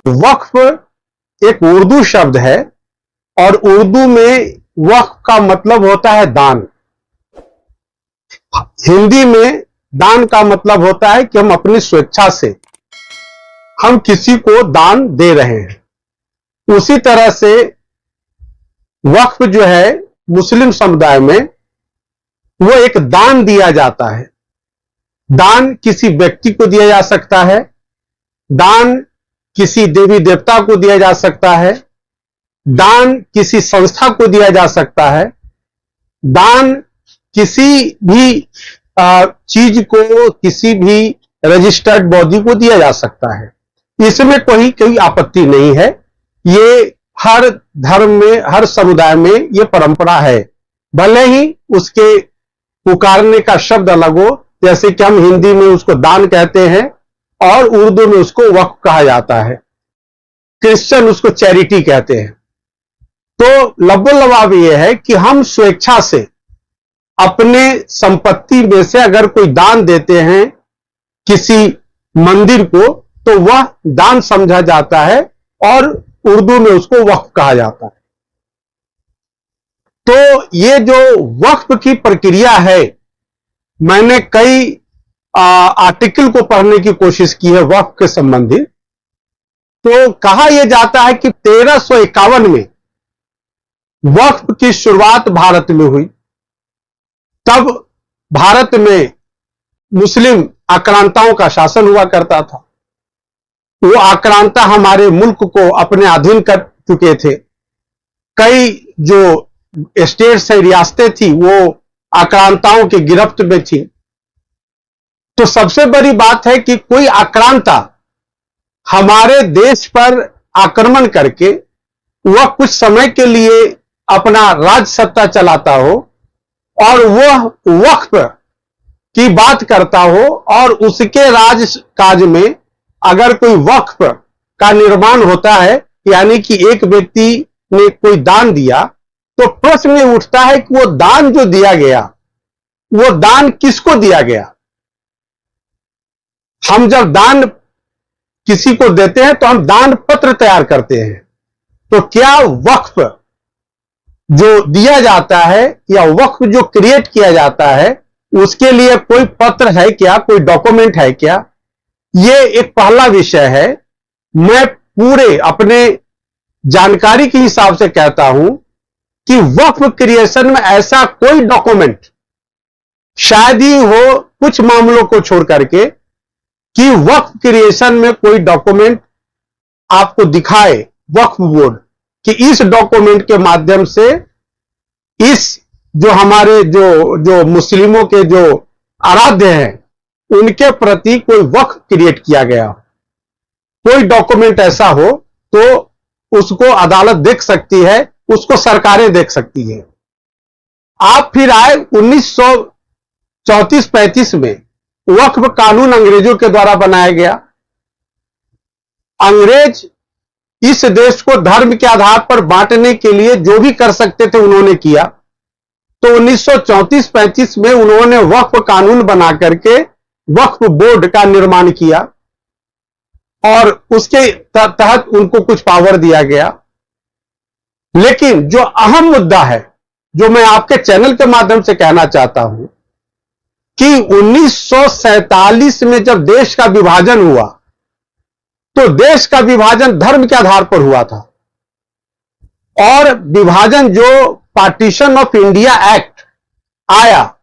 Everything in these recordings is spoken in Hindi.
वक्फ एक उर्दू शब्द है और उर्दू में वक्फ का मतलब होता है दान। हिंदी में दान का मतलब होता है कि हम अपनी स्वेच्छा से हम किसी को दान दे रहे हैं। उसी तरह से वक्फ जो है मुस्लिम समुदाय में वो एक दान दिया जाता है। दान किसी व्यक्ति को दिया जा सकता है, दान किसी देवी देवता को दिया जा सकता है, दान किसी संस्था को दिया जा सकता है, दान किसी भी चीज को, किसी भी रजिस्टर्ड बॉडी को दिया जा सकता है। इसमें कोई आपत्ति नहीं है। ये हर धर्म में, हर समुदाय में ये परंपरा है, भले ही उसके पुकारने का शब्द अलग हो। जैसे कि हम हिंदी में उसको दान कहते हैं और उर्दू में उसको वक्फ कहा जाता है, क्रिश्चियन उसको चैरिटी कहते हैं। तो लब्बो-लबाब यह है कि हम स्वेच्छा से अपने संपत्ति में से अगर कोई दान देते हैं किसी मंदिर को तो वह दान समझा जाता है और उर्दू में उसको वक्फ कहा जाता है। तो ये जो वक्फ की प्रक्रिया है, मैंने कई आर्टिकल को पढ़ने की कोशिश की है वक्फ के संबंधित। तो कहा यह जाता है कि 1351 में वक्फ की शुरुआत भारत में हुई। तब भारत में मुस्लिम आक्रांताओं का शासन हुआ करता था। वो आक्रांता हमारे मुल्क को अपने अधीन कर चुके थे। कई जो स्टेट्स है, रियासतें थी, वो आक्रांताओं की गिरफ्त में थी। तो सबसे बड़ी बात है कि कोई आक्रांता हमारे देश पर आक्रमण करके वह कुछ समय के लिए अपना राज सत्ता चलाता हो और वह वक्फ की बात करता हो और उसके राज काज में अगर कोई वक्फ का निर्माण होता है, यानी कि एक व्यक्ति ने कोई दान दिया, तो प्रश्न ये उठता है कि वो दान जो दिया गया, वो दान किसको दिया गया। हम जब दान किसी को देते हैं तो हम दान पत्र तैयार करते हैं। तो क्या वक्फ जो दिया जाता है या वक्फ जो क्रिएट किया जाता है उसके लिए कोई पत्र है क्या, कोई डॉक्यूमेंट है क्या? ये एक पहला विषय है। मैं पूरे अपने जानकारी के हिसाब से कहता हूं कि वक्फ क्रिएशन में ऐसा कोई डॉक्यूमेंट शायद ही हो, कुछ मामलों को छोड़ करके, कि वक्फ क्रिएशन में कोई डॉक्यूमेंट आपको दिखाए वक्फ बोर्ड कि इस डॉक्यूमेंट के माध्यम से इस जो हमारे जो मुस्लिमों के जो आराध्य हैं उनके प्रति कोई वक्फ क्रिएट किया गया। कोई डॉक्यूमेंट ऐसा हो तो उसको अदालत देख सकती है, उसको सरकारें देख सकती है। आप फिर आए 1934-35 में वक्फ कानून अंग्रेजों के द्वारा बनाया गया। अंग्रेज इस देश को धर्म के आधार पर बांटने के लिए जो भी कर सकते थे उन्होंने किया। तो 1934-35 में उन्होंने वक्फ कानून बना करके वक्फ बोर्ड का निर्माण किया और उसके तहत उनको कुछ पावर दिया गया। लेकिन जो अहम मुद्दा है, जो मैं आपके चैनल के माध्यम से कहना चाहता हूं कि 1947 में जब देश का विभाजन हुआ तो देश का विभाजन धर्म के आधार पर हुआ था। और विभाजन जो पार्टीशन ऑफ इंडिया एक्ट आया,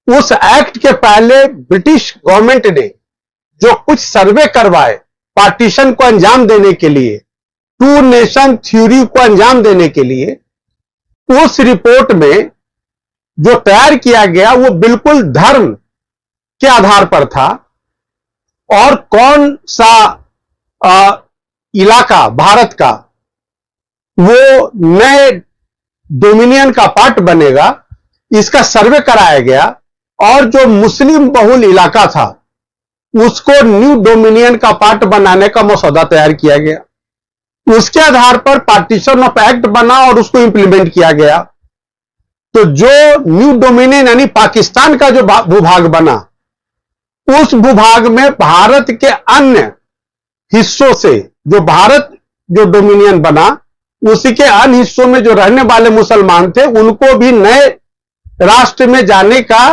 उस एक्ट के पहले ब्रिटिश गवर्नमेंट ने जो कुछ सर्वे करवाए पार्टीशन को अंजाम देने के लिए, टू नेशन थ्योरी को अंजाम देने के लिए, उस रिपोर्ट में जो तैयार किया गया वो बिल्कुल धर्म के आधार पर था। और कौन सा इलाका भारत का वो नए डोमिनियन का पार्ट बनेगा, इसका सर्वे कराया गया और जो मुस्लिम बहुल इलाका था उसको न्यू डोमिनियन का पार्ट बनाने का मसौदा तैयार किया गया। उसके आधार पर पार्टीशन ऑफ एक्ट बना और उसको इंप्लीमेंट किया गया। तो जो न्यू डोमिनियन यानी पाकिस्तान का जो भूभाग बना, उस भूभाग में भारत के अन्य हिस्सों से जो भारत जो डोमिनियन बना, उसी के अन्य हिस्सों में जो रहने वाले मुसलमान थे उनको भी नए राष्ट्र में जाने का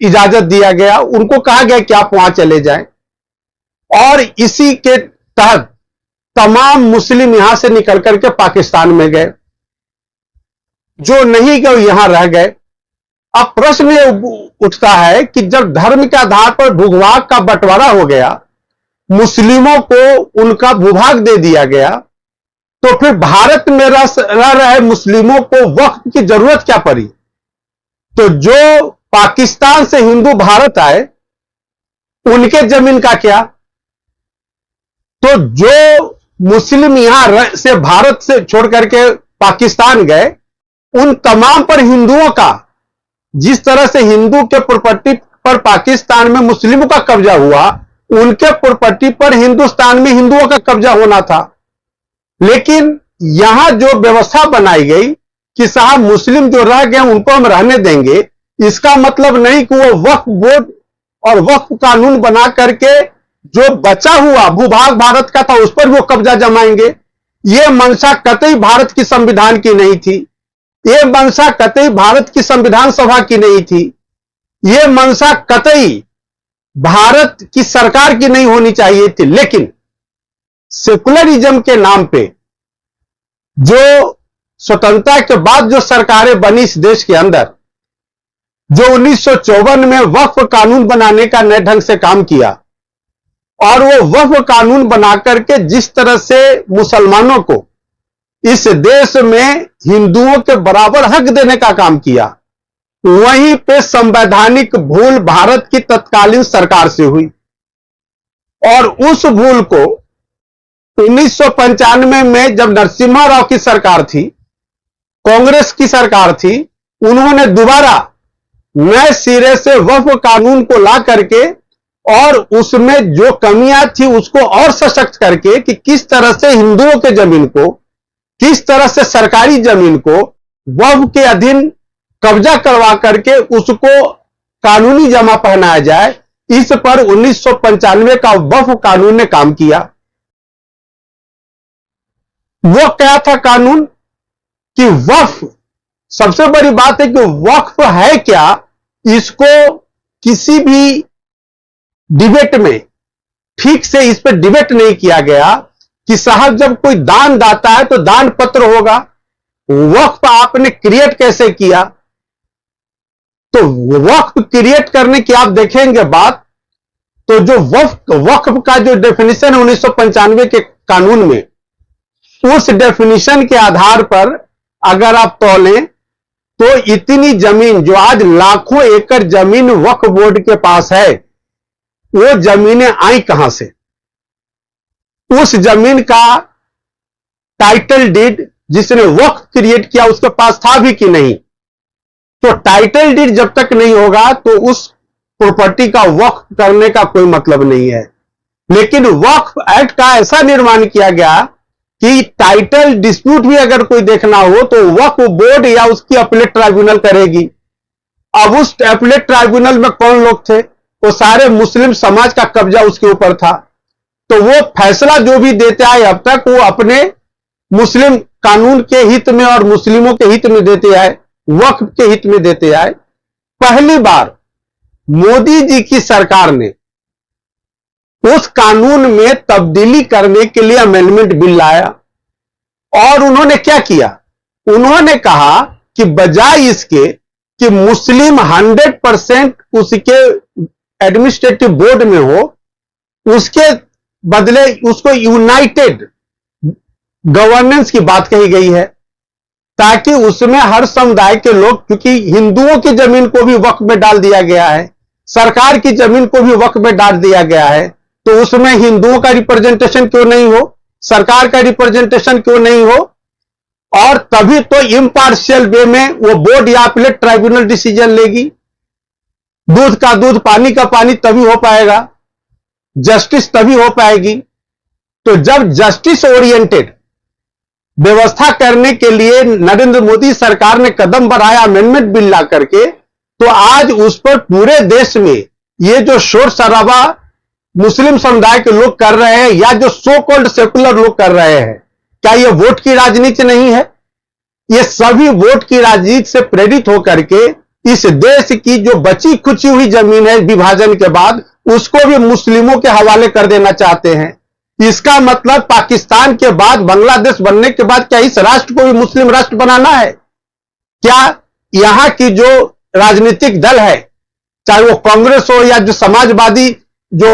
इजाजत दिया गया। उनको कहा गया कि आप वहां चले जाएं, और इसी के तहत तमाम मुस्लिम यहां से निकल करके पाकिस्तान में गए, जो नहीं गए यहां रह गए। अब प्रश्न ये उठता है कि जब धर्म के आधार पर भूभाग का बंटवारा हो गया, मुस्लिमों को उनका भूभाग दे दिया गया, तो फिर भारत में रह रहे मुस्लिमों को वक्फ की जरूरत क्या पड़ी? तो जो पाकिस्तान से हिंदू भारत आए उनके जमीन का क्या? तो जो मुस्लिम यहां से भारत से छोड़ करके पाकिस्तान गए, उन तमाम पर हिंदुओं का, जिस तरह से हिंदू के प्रॉपर्टी पर पाकिस्तान में मुस्लिमों का कब्जा हुआ, उनके प्रॉपर्टी पर हिंदुस्तान में हिंदुओं का कब्जा होना था। लेकिन यहां जो व्यवस्था बनाई गई कि साहब मुस्लिम जो रह गए उनको हम रहने देंगे, इसका मतलब नहीं कि वो वक्फ बोर्ड और वक्फ कानून बना करके जो बचा हुआ भूभाग भारत का था उस पर वो कब्जा जमाएंगे। ये मंशा कतई भारत की संविधान की नहीं थी, ये मंशा कतई भारत की संविधान सभा की नहीं थी, ये मंशा कतई भारत की सरकार की नहीं होनी चाहिए थी। लेकिन सेकुलरिज्म के नाम पे जो स्वतंत्रता के बाद जो सरकारें बनी इस देश के अंदर, जो 1954 में वक्फ कानून बनाने का नए ढंग से काम किया, और वो वक्फ कानून बना करके जिस तरह से मुसलमानों को इस देश में हिंदुओं के बराबर हक देने का काम किया, वहीं पे संवैधानिक भूल भारत की तत्कालीन सरकार से हुई। और उस भूल को 1995 में जब नरसिम्हा राव की सरकार थी, कांग्रेस की सरकार थी, उन्होंने दोबारा नए सिरे से वक्फ कानून को ला करके और उसमें जो कमियां थी उसको और सशक्त करके कि किस तरह से हिंदुओं के जमीन को, किस तरह से सरकारी जमीन को वक्फ के अधीन कब्जा करवा करके उसको कानूनी जमा पहनाया जाए, इस पर 1995 का वक्फ कानून ने काम किया। वो क्या था कानून कि वक्फ, सबसे बड़ी बात है कि वक्फ है क्या, इसको किसी भी डिबेट में ठीक से इस पर डिबेट नहीं किया गया कि साहब जब कोई दान दाता है तो दान पत्र होगा, वक्फ आपने क्रिएट कैसे किया? तो वक्फ क्रिएट करने की आप देखेंगे बात, तो जो वक्फ का जो डेफिनेशन है 1995 के कानून में, उस डेफिनेशन के आधार पर अगर आप तौलें तो इतनी जमीन जो आज लाखों एकड़ जमीन वक्फ बोर्ड के पास है, वो जमीनें आई कहां से? उस जमीन का टाइटल डीड जिसने वक्फ क्रिएट किया उसके पास था भी कि नहीं? तो टाइटल डीड जब तक नहीं होगा तो उस प्रॉपर्टी का वक्फ करने का कोई मतलब नहीं है। लेकिन वक्फ एक्ट का ऐसा निर्माण किया गया कि टाइटल डिस्प्यूट भी अगर कोई देखना हो तो वक्फ बोर्ड या उसकी अपीलेट ट्राइब्यूनल करेगी। अब उस अपीलेट ट्राइब्यूनल में कौन लोग थे? वो सारे मुस्लिम समाज का कब्जा उसके ऊपर था। तो वो फैसला जो भी देते आए अब तक, वो अपने मुस्लिम कानून के हित में और मुस्लिमों के हित में देते आए, वक्फ के हित में देते आए। पहली बार मोदी जी की सरकार ने उस कानून में तब्दीली करने के लिए अमेंडमेंट बिल लाया, और उन्होंने क्या किया? उन्होंने कहा कि बजाय इसके कि मुस्लिम 100% उसके एडमिनिस्ट्रेटिव बोर्ड में हो, उसके बदले उसको यूनाइटेड गवर्नेंस की बात कही गई है, ताकि उसमें हर समुदाय के लोग, क्योंकि हिंदुओं की जमीन को भी वक्फ में डाल दिया गया है, सरकार की जमीन को भी वक्फ में डाल दिया गया है, तो उसमें हिंदुओं का रिप्रेजेंटेशन क्यों नहीं हो, सरकार का रिप्रेजेंटेशन क्यों नहीं हो? और तभी तो इम्पार्शियल वे में वो बोर्ड या अपीलेट ट्राइब्यूनल डिसीजन लेगी। दूध का दूध, पानी का पानी तभी हो पाएगा, जस्टिस तभी हो पाएगी। तो जब जस्टिस ओरिएंटेड व्यवस्था करने के लिए नरेंद्र मोदी सरकार ने कदम बढ़ाया अमेंडमेंट बिल ला करके, तो आज उस पर पूरे देश में ये जो शोर शराबा मुस्लिम समुदाय के लोग कर रहे हैं या जो सो कॉल्ड सेकुलर लोग कर रहे हैं, क्या ये वोट की राजनीति नहीं है? ये सभी वोट की राजनीति से प्रेरित होकर के इस देश की जो बची खुची हुई जमीन है विभाजन के बाद, उसको भी मुस्लिमों के हवाले कर देना चाहते हैं। इसका मतलब पाकिस्तान के बाद, बांग्लादेश बनने के बाद, क्या इस राष्ट्र को भी मुस्लिम राष्ट्र बनाना है? क्या यहां की जो राजनीतिक दल है, चाहे वो कांग्रेस हो या जो समाजवादी जो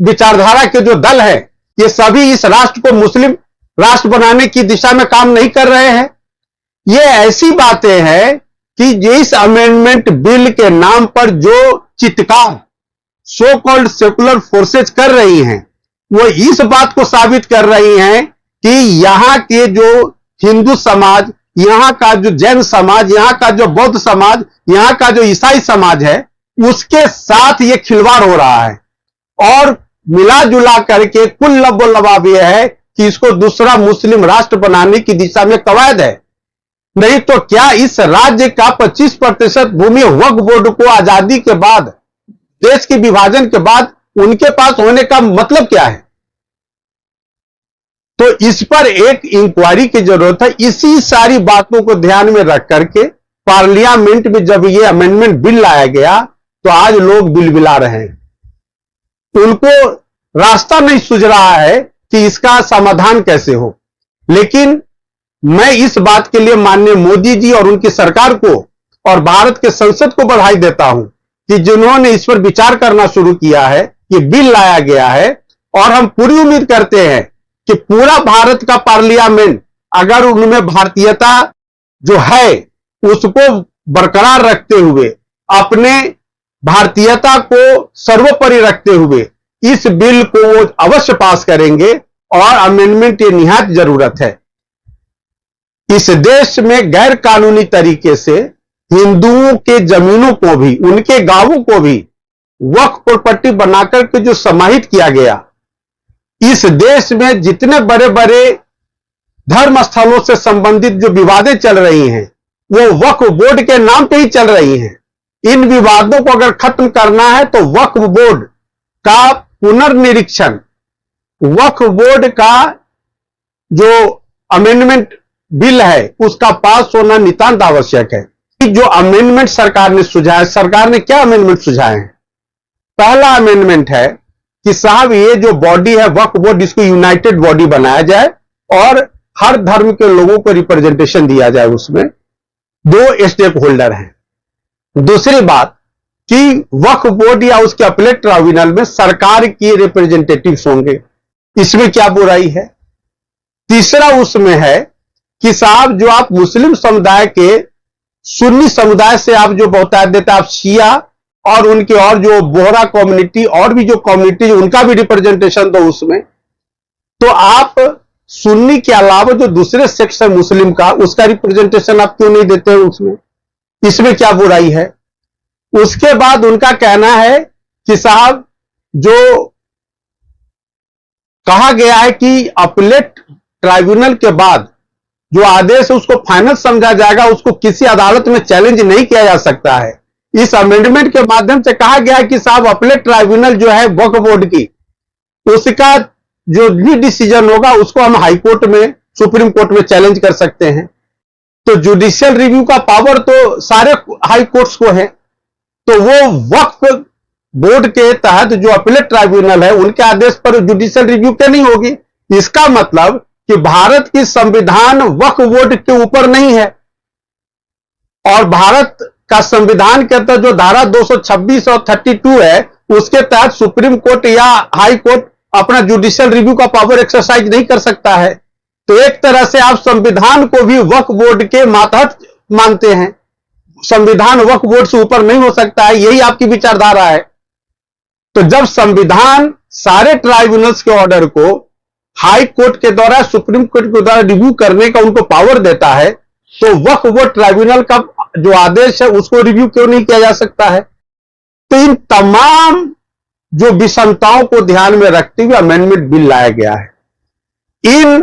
विचारधारा के जो दल है, ये सभी इस राष्ट्र को मुस्लिम राष्ट्र बनाने की दिशा में काम नहीं कर रहे हैं? ये ऐसी बातें हैं कि इस अमेंडमेंट बिल के नाम पर जो चित्कार सो कॉल्ड सेकुलर फोर्सेज कर रही हैं, वो इस बात को साबित कर रही हैं कि यहां के जो हिंदू समाज, यहां का जो जैन समाज, यहां का जो बौद्ध समाज, यहां का जो ईसाई समाज है, उसके साथ ये खिलवाड़ हो रहा है। और मिला जुला करके कुल लबो लबाब यह है कि इसको दूसरा मुस्लिम राष्ट्र बनाने की दिशा में कवायद है। नहीं तो क्या इस राज्य का 25% भूमि वक्फ बोर्ड को आजादी के बाद, देश के विभाजन के बाद उनके पास होने का मतलब क्या है? तो इस पर एक इंक्वायरी की जरूरत है। इसी सारी बातों को ध्यान में रख करके पार्लियामेंट में जब यह अमेंडमेंट बिल लाया गया तो आज लोग बिलबिला रहे हैं। उनको रास्ता नहीं सूझ रहा है कि इसका समाधान कैसे हो। लेकिन मैं इस बात के लिए माननीय मोदी जी और उनकी सरकार को और भारत के संसद को बधाई देता हूं कि जिन्होंने इस पर विचार करना शुरू किया है, ये बिल लाया गया है। और हम पूरी उम्मीद करते हैं कि पूरा भारत का पार्लियामेंट अगर उनमें भारतीयता जो है उसको बरकरार रखते हुए, अपने भारतीयता को सर्वोपरि रखते हुए इस बिल को वो अवश्य पास करेंगे। और अमेंडमेंट ये निहायत जरूरत है। इस देश में गैर कानूनी तरीके से हिंदुओं के जमीनों को भी, उनके गांवों को भी वक्फ प्रॉपर्टी बनाकर के जो समाहित किया गया, इस देश में जितने बड़े बड़े धर्म स्थलों से संबंधित जो विवादें चल रही हैं, वो वक्फ बोर्ड के नाम पे ही चल रही हैं। इन विवादों को अगर खत्म करना है तो वक्फ बोर्ड का पुनर्निरीक्षण, वक्फ बोर्ड का जो अमेंडमेंट बिल है उसका पास होना नितांत आवश्यक है। जो अमेंडमेंट सरकार ने सुझाया, सरकार ने क्या अमेंडमेंट सुझाए हैं? पहला अमेंडमेंट है कि साहब ये जो बॉडी है वक्फ बोर्ड, इसको यूनाइटेड बॉडी बनाया जाए और हर धर्म के लोगों को रिप्रेजेंटेशन दिया जाए। उसमें 2 स्टेक होल्डर हैं। दूसरी बात कि वक्फ बोर्ड या उसके अपीलेट ट्राइब्यूनल में सरकार के रिप्रेजेंटेटिव्स होंगे, इसमें क्या बुराई है? तीसरा उसमें है कि साहब जो आप मुस्लिम समुदाय के, सुन्नी समुदाय से आप जो बहुतायत देते हैं, आप शिया और उनके और जो बोहरा कम्युनिटी और भी जो कम्युनिटी, उनका भी रिप्रेजेंटेशन दो उसमें। तो आप सुन्नी के अलावा जो दूसरे सेक्ट है मुस्लिम का, उसका रिप्रेजेंटेशन आप क्यों नहीं देते हैं उसमें? इसमें क्या बुराई है? उसके बाद उनका कहना है कि साहब जो कहा गया है कि अपीलेट ट्राइब्यूनल के बाद जो आदेश है उसको फाइनल समझा जाएगा, उसको किसी अदालत में चैलेंज नहीं किया जा सकता है। इस अमेंडमेंट के माध्यम से कहा गया है कि साहब अपीलेट ट्राइब्यूनल जो है वक्फ बोर्ड की, उसका जो भी डिसीजन होगा उसको हम हाई कोर्ट में, सुप्रीम कोर्ट में चैलेंज कर सकते हैं। तो जुडिशियल रिव्यू का पावर तो सारे हाई कोर्ट्स को है। तो वो वक्फ बोर्ड के तहत जो अपीलेट ट्राइब्यूनल है उनके आदेश पर जुडिशियल रिव्यू क्यों नहीं होगी? इसका मतलब कि भारत की संविधान वक्फ बोर्ड के ऊपर नहीं है। और भारत का संविधान के तहत जो धारा 226 और 32 है, उसके तहत सुप्रीम कोर्ट या हाई कोर्ट अपना जुडिशियल रिव्यू का पावर एक्सरसाइज नहीं कर सकता है। तो एक तरह से आप संविधान को भी वक्फ बोर्ड के मातहत मानते हैं। संविधान वक्फ बोर्ड से ऊपर नहीं हो सकता है, यही आपकी विचारधारा है। तो जब संविधान सारे ट्राइब्यूनल्स के ऑर्डर को हाई कोर्ट के द्वारा, सुप्रीम कोर्ट के द्वारा रिव्यू करने का उनको पावर देता है, तो वक्फ बोर्ड ट्राइब्यूनल का जो आदेश है उसको रिव्यू क्यों नहीं किया जा सकता है? तो इन तमाम जो विषमताओं को ध्यान में रखते हुए अमेंडमेंट बिल लाया गया है। इन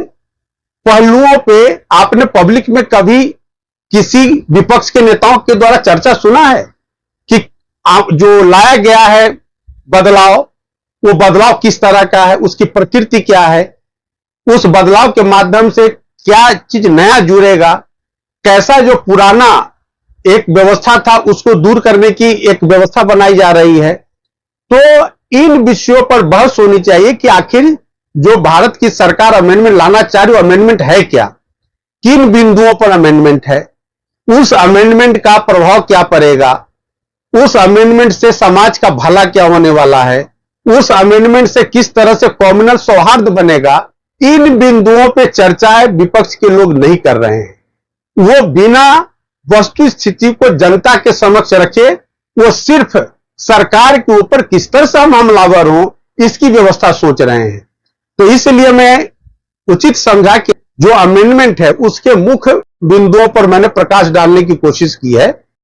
पहलुओं पे आपने पब्लिक में कभी किसी विपक्ष के नेताओं के द्वारा चर्चा सुना है कि जो लाया गया है बदलाव, वो बदलाव किस तरह का है, उसकी प्रकृति क्या है, उस बदलाव के माध्यम से क्या चीज नया जुड़ेगा, कैसा जो पुराना एक व्यवस्था था उसको दूर करने की एक व्यवस्था बनाई जा रही है। तो इन विषयों पर बहस होनी चाहिए कि आखिर जो भारत की सरकार अमेंडमेंट लाना चाह रही है, अमेंडमेंट है क्या, किन बिंदुओं पर अमेंडमेंट है, उस अमेंडमेंट का प्रभाव क्या पड़ेगा, उस अमेंडमेंट से समाज का भला क्या होने वाला है, उस अमेंडमेंट से किस तरह से कम्युनल सौहार्द बनेगा। इन बिंदुओं पे चर्चाएं विपक्ष के लोग नहीं कर रहे हैं। वो बिना वस्तु स्थिति को जनता के समक्ष रखे, वो सिर्फ सरकार के ऊपर किस तरह से हम हमलावर हों इसकी व्यवस्था सोच रहे हैं। तो इसलिए मैं उचित समझा कि जो अमेंडमेंट है उसके मुख्य बिंदुओं पर मैंने प्रकाश डालने की कोशिश की है।